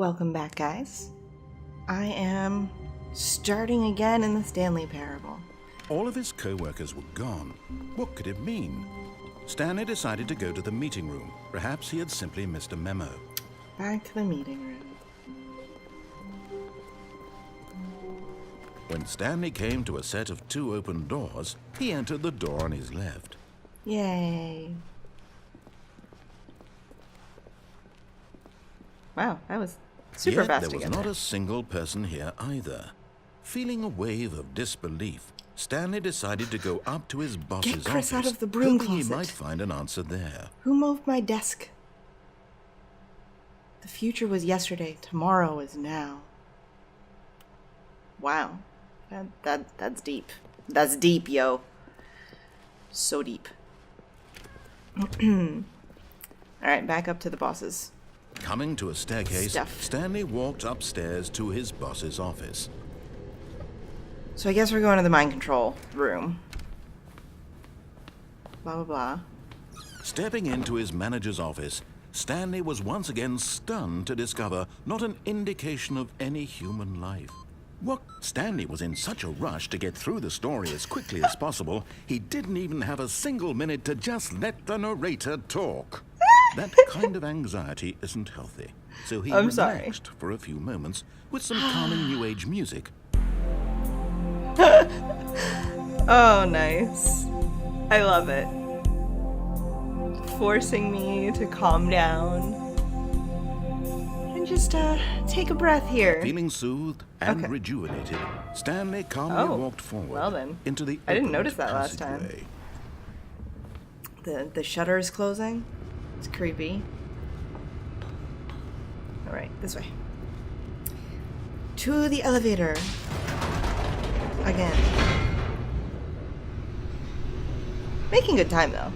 Welcome back, guys. I am starting again in the Stanley Parable. All of his co-workers were gone. What could it mean? Stanley decided to go to the meeting room. Perhaps he had simply missed a memo. Back to the meeting room. When Stanley came to a set of 2 open doors, he entered the door on his left. Yay. Wow, that was super Yet fast there to was get not there. a single person here either. Feeling a wave of disbelief, Stanley decided to go up to his boss's Get Chris office, out of the broom hoping he closet. might find an answer there. Who moved my desk? The future was yesterday, tomorrow is now. Wow. That's deep. That's deep, yo. So deep. Alright, back up to the bosses. Coming to a staircase, Stuff. Stanley walked upstairs to his boss's office. So I guess we're going to the mind control room. Blah, blah, blah. Stepping into his manager's office, Stanley was once again stunned to discover not an indication of any human life. What? Stanley was in such a rush to get through the story as quickly as possible, he didn't even have a single minute to just let the narrator talk. That kind of anxiety isn't healthy, so he I'm sorry. relaxed for a few moments with some calming New Age music. Oh, nice. I love it. Forcing me to calm down. And just take a breath here. Feeling soothed and Okay. rejuvenated, Stanley calmly walked forward well then. into the I didn't opened notice that last time. passageway. The shutter is closing. It's creepy. Alright, this way. To the elevator. Again. Making good time, though.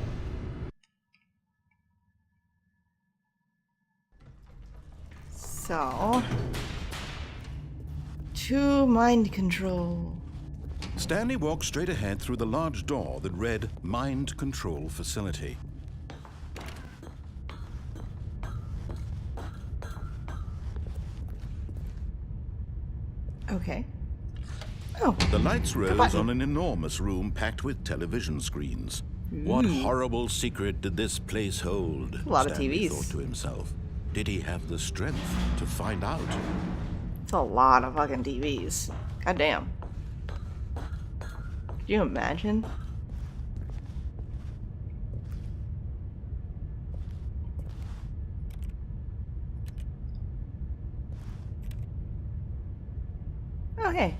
So... to mind control. Stanley walked straight ahead through the large door that read Mind Control Facility. Okay. Oh, The lights rose button. on an enormous room packed with television screens. What horrible secret did this place hold? A lot of Stanley TVs. thought to himself. Did he have the strength to find out? it's a lot of fucking TVs. God damn. Could you imagine? Oh, hey.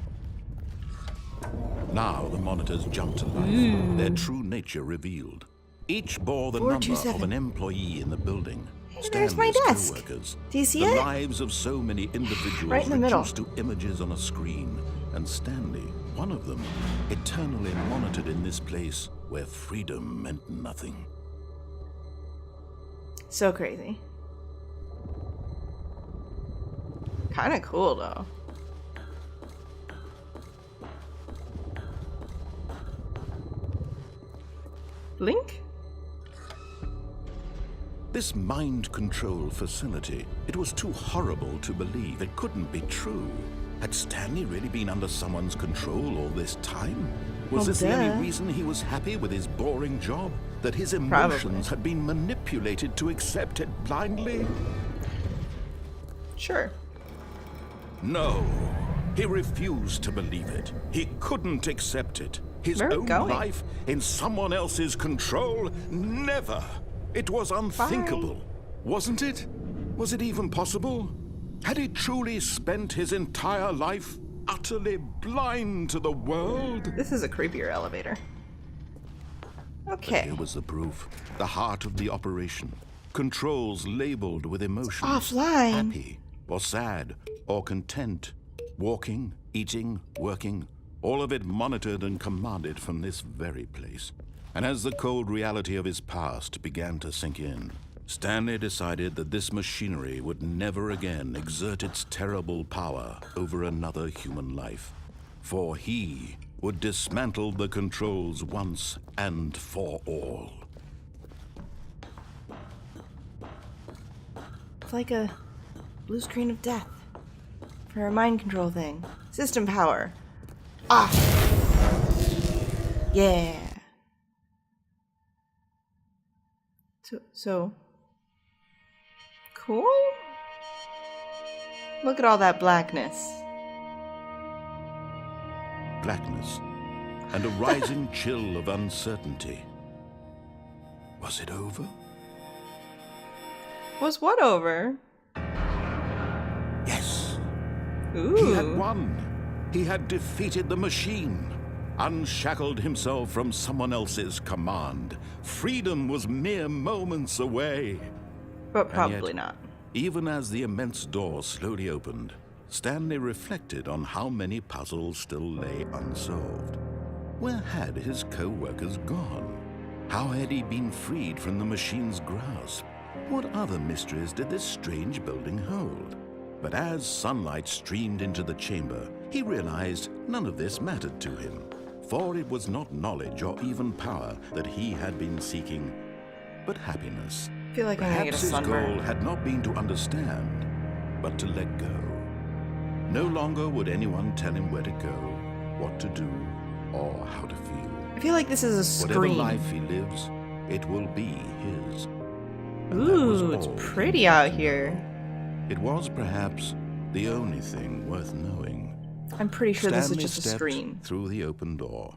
Now the monitors jumped to life, their true nature revealed. Each bore the number of 427. an employee in the building. Hey, there's my Stanley's desk. co-workers. Do you see the it? lives of so many individuals Right in the middle. reduced to images on a screen, and Stanley, one of them, eternally monitored in this place where freedom meant nothing. So crazy. Kinda cool, though. Blink? This mind control facility, it was too horrible to believe. It couldn't be true. Had Stanley really been under someone's control all this time? Was Well, this the duh. only reason he was happy with his boring job? That his emotions had been manipulated to accept it blindly? Sure. No. He refused to believe it. He couldn't accept it. His Where are we own going? life in someone else's control? Never. It was unthinkable. Wasn't it? Was it even possible? Had he truly spent his entire life utterly blind to the world? This is a creepier elevator. Okay. Here was the proof. The heart of the operation. Controls labeled with emotions. offline. Happy, or sad, or content. Walking, eating, working. All of it monitored and commanded from this very place. And as the cold reality of his past began to sink in, Stanley decided that this machinery would never again exert its terrible power over another human life. For he would dismantle the controls once and for all. It's like a Blue screen of death. For our mind control thing. System power. Ah! Yeah. So... Cool? Look at all that blackness. Blackness and a rising chill of uncertainty. Was it over? Was what over? Yes. Ooh. He had won. He had defeated the machine. Unshackled himself from someone else's command. Freedom was mere moments away. But probably And yet, not. Even as the immense door slowly opened, Stanley reflected on how many puzzles still lay unsolved. Where had his co-workers gone? How had he been freed from the machine's grasp? What other mysteries did this strange building hold? But as sunlight streamed into the chamber, he realized none of this mattered to him, for it was not knowledge or even power that he had been seeking, but happiness. I feel like I'm gonna get a Perhaps his sunburn. goal had not been to understand, but to let go. No longer would anyone tell him where to go, what to do, or how to feel. I feel like this is a Whatever screen. life he lives, it will be his. And that was Ooh, it's all pretty he out knew. here. It was perhaps the only thing worth knowing. I'm pretty sure this is Stanley just a stepped screen. through the open door.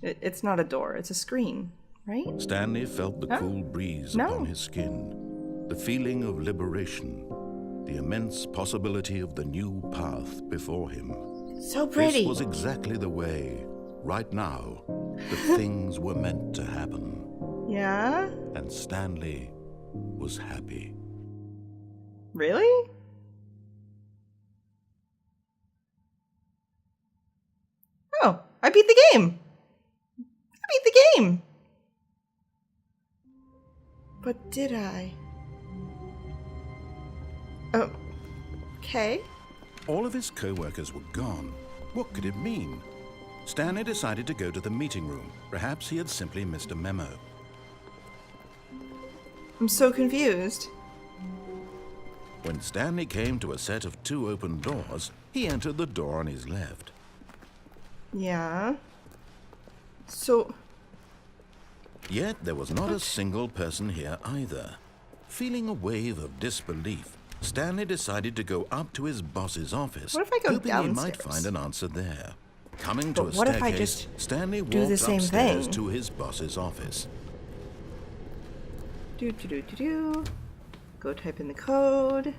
It's not a door, it's a screen, right? Stanley felt the Huh? cool breeze No. upon his skin, the feeling of liberation, the immense possibility of the new path before him. So pretty. This was exactly the way, right now, the things were meant to happen. Yeah? And Stanley was happy. Really? Oh, I beat the game! I beat the game! But did I? Oh, okay. All of his co-workers were gone. What could it mean? Stanley decided to go to the meeting room. Perhaps he had simply missed a memo. I'm so confused. When Stanley came to a set of 2 open doors, he entered the door on his left. Yeah. So, Yet there was not a single person here either. Feeling a wave of disbelief, Stanley decided to go up to his boss's office, What if I go hoping he might downstairs? find an answer there. Coming to But a what if I staircase, just Stanley do the walked same upstairs thing? to his boss's office. Go type in the code.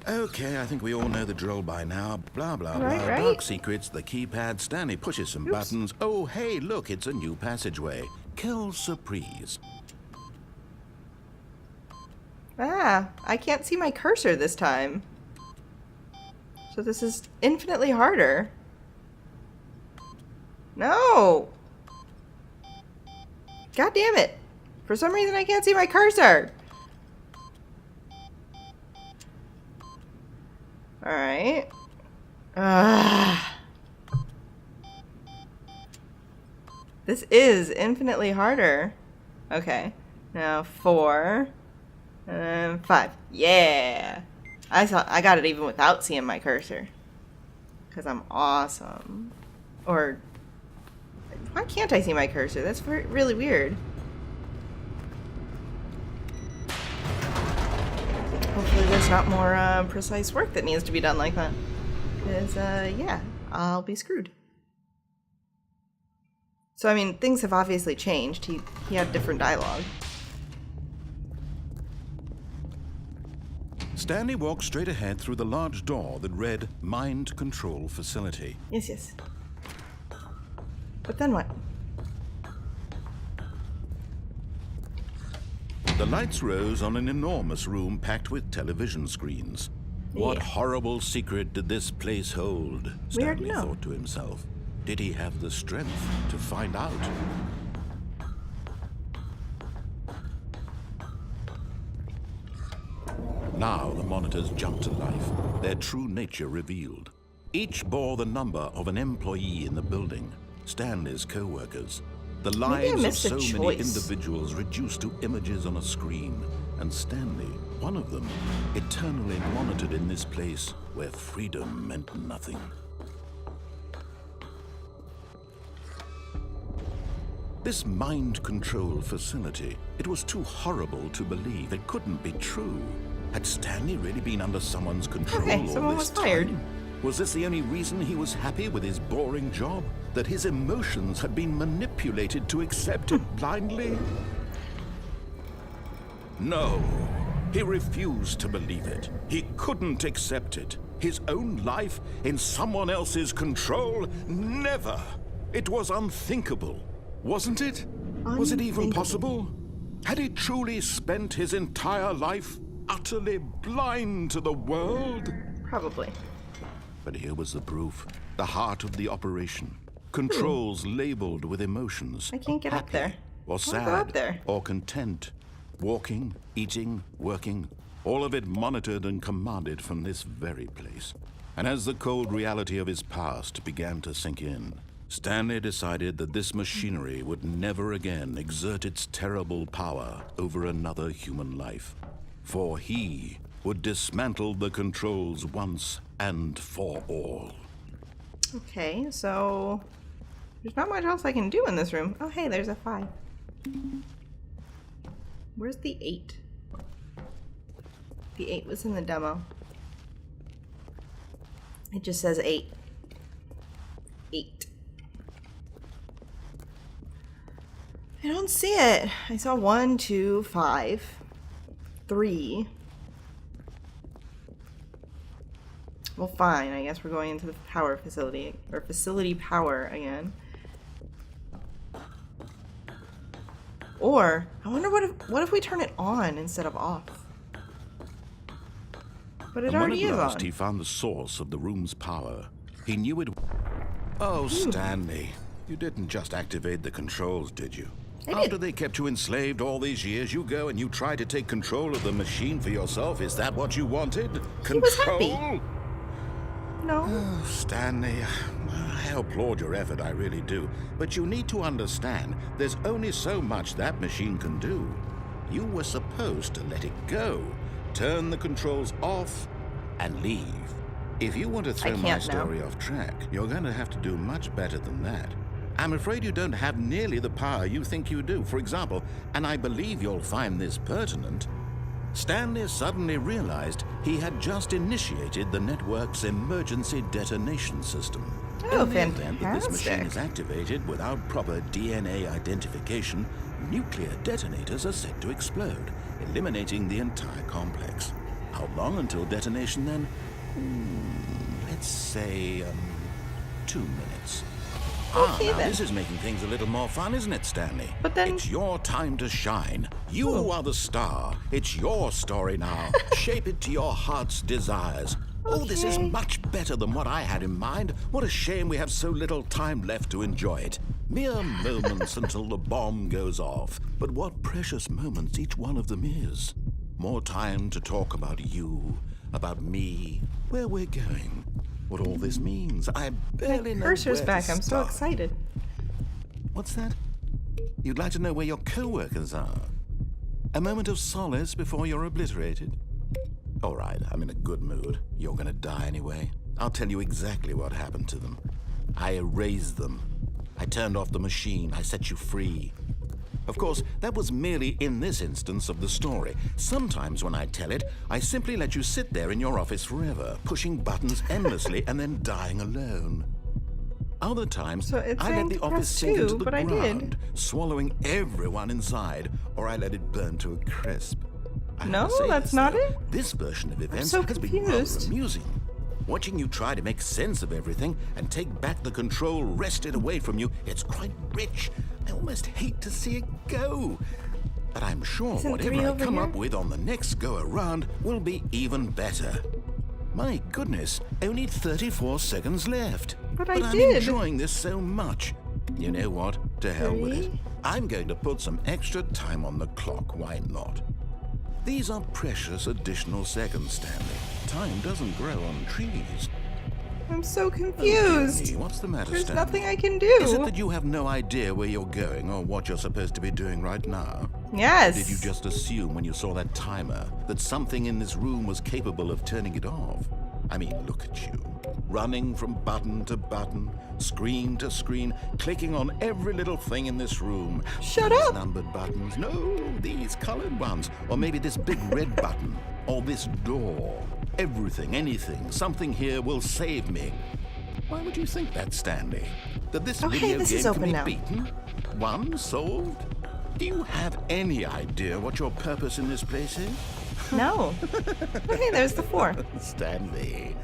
Okay, I think we all know the drill by now. Blah, blah, blah. Right. Dark secrets, the keypad. Stanley pushes some buttons. Oh, hey, look, it's a new passageway. Quelle surprise. Ah, I can't see my cursor this time. So this is infinitely harder. No! God damn it! For some reason I can't see my cursor! Alright. This is infinitely harder. Okay. Now 4. And 5. Yeah! I got it even without seeing my cursor. Because I'm awesome. Or... Why can't I see my cursor? That's really weird. Hopefully there's not more precise work that needs to be done like that. Because, yeah, I'll be screwed. So, I mean, things have obviously changed. He had different dialogue. Stanley walked straight ahead through the large door that read Mind Control Facility. Yes. But then what? The lights rose on an enormous room packed with television screens. What Yeah. horrible secret did this place hold? We already Stanley know. thought to himself. Did he have the strength to find out? Now the monitors jumped to life, their true nature revealed. Each bore the number of an employee in the building, Stanley's co-workers. The lives of missed a so many choice. individuals reduced to images on a screen, and Stanley one of them, eternally monitored in this place where freedom meant nothing. This mind control facility, it was too horrible to believe. It couldn't be true. Had Stanley really been under someone's control all someone this was fired. time? Was this the only reason he was happy with his boring job? That his emotions had been manipulated to accept it blindly? No, he refused to believe it. He couldn't accept it. His own life in someone else's control? Never! It was unthinkable. Wasn't it? Was it even possible? Had he truly spent his entire life utterly blind to the world? Probably. But here was the proof. The heart of the operation. Controls labeled with emotions. I can't get up there. Or I wanna go up sad. there. Or content. Walking, eating, working. All of it monitored and commanded from this very place. And as the cold reality of his past began to sink in, Stanley decided that this machinery would never again exert its terrible power over another human life. For he would dismantle the controls once and for all. Okay, so there's not much else I can do in this room. Oh, hey, there's a 5. Where's the 8? The 8 was in the demo. It just says 8. 8. I don't see it. I saw 1, 2, 5, 3. Well, fine. I guess we're going into the power facility, or facility power again. Or I wonder what if we turn it on instead of off? But it already is on. When at last he found the source of the room's power, he knew it. Oh, Stanley, you didn't just activate the controls, did you? After they kept you enslaved all these years, you go and you try to take control of the machine for yourself. Is that what you wanted? Control? He was happy. No. Oh, Stanley, I applaud your effort, I really do. But you need to understand, there's only so much that machine can do. You were supposed to let it go, turn the controls off, and leave. If you want to throw my story off track, you're going to have to do much better than that. I'm afraid you don't have nearly the power you think you do. For example, and I believe you'll find this pertinent, Stanley suddenly realized he had just initiated the network's emergency detonation system. Oh, In the event that this fantastic. machine is activated without proper DNA identification, nuclear detonators are set to explode, eliminating the entire complex. How long until detonation then? Let's say, 2 minutes. Okay, now then. this is making things a little more fun, isn't it, Stanley? But then- It's your time to shine. You are the star. It's your story now. Shape it to your heart's desires. Oh, this is Okay. much better than what I had in mind. What a shame we have so little time left to enjoy it. Mere moments until the bomb goes off. But what precious moments each one of them is. More time to talk about you, about me, where we're going, what all this means. I barely know Cursor's where back. to I'm so start. excited. What's that? You'd like to know where your co-workers are? A moment of solace before you're obliterated? All right, I'm in a good mood. You're gonna die anyway. I'll tell you exactly what happened to them. I erased them. I turned off the machine. I set you free. Of course, that was merely in this instance of the story. Sometimes when I tell it, I simply let you sit there in your office forever, pushing buttons endlessly and then dying alone. Other times, So it's I saying let the to office press sink 2, into the but I did. ground, swallowing everyone inside, or I let it burn to a crisp. I have No, to say that's this, not though. it. This version of events so has been rather confused. amusing. Watching you try to make sense of everything and take back the control wrested away from you, it's quite rich. I almost hate to see it go. But I'm sure Isn't whatever 3 I over come here? up with on the next go-around will be even better. My goodness, only 34 seconds left. But I I'm did. enjoying this so much. You know what? To hell with it. 3? I'm going to put some extra time on the clock. Why not? These are precious additional seconds, Stanley. Time doesn't grow on trees. I'm so Oh, dear confused. me, what's the matter, There's Stanley? nothing I can Is it do. that you have no idea where you're going or what you're supposed to be doing right now? Yes. Or did you just assume when you saw that timer that something in this room was capable of turning it off? I mean, look at you. Running from button to button, screen to screen, clicking on every little thing in this room. Shut These up! numbered buttons. No, these colored ones. Or maybe this big red button. Or this door. Everything, anything, something here will save me. Why would you think that, Stanley? That this video this game is can open be now. beaten? Won? Solved? Do you have any idea what your purpose in this place is? No. Okay, there's the 4. Stanley,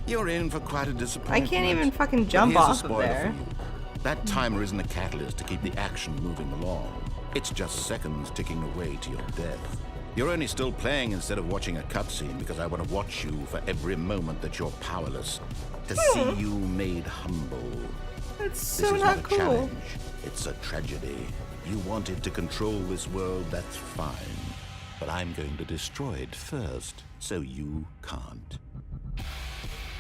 you're in for quite a disappointment. I can't even fucking But jump here's a off of spoiler there. for you. That timer isn't a catalyst to keep the action moving along. It's just seconds ticking away to your death. You're only still playing instead of watching a cutscene because I want to watch you for every moment that you're powerless. To see you made humble. That's This so is not a cool. challenge. It's a tragedy. You wanted to control this world, that's fine. But I'm going to destroy it first, so you can't.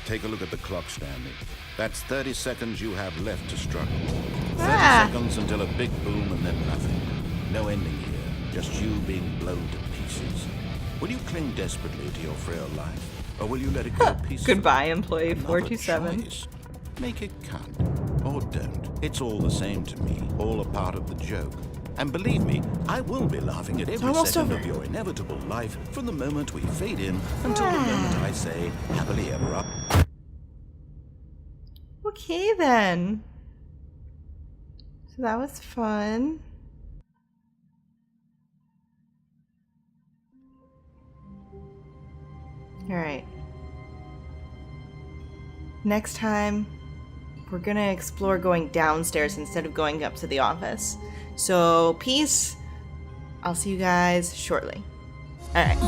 Take a look at the clock, Stanley. That's 30 seconds you have left to struggle. 30 seconds until a big boom and then nothing. No ending here, just you being blown to pieces. Will you cling desperately to your frail life, or will you let it go peacefully? Goodbye, employee Another 427. choice. Make it count, or don't. It's all the same to me, all a part of the joke. And believe me, I will be laughing at every almost second over. of your inevitable life from the moment we fade in until the moment I say, happily ever after. Okay, then. So that was fun. Alright. Next time, we're gonna explore going downstairs instead of going up to the office. So, peace. I'll see you guys shortly. Alright.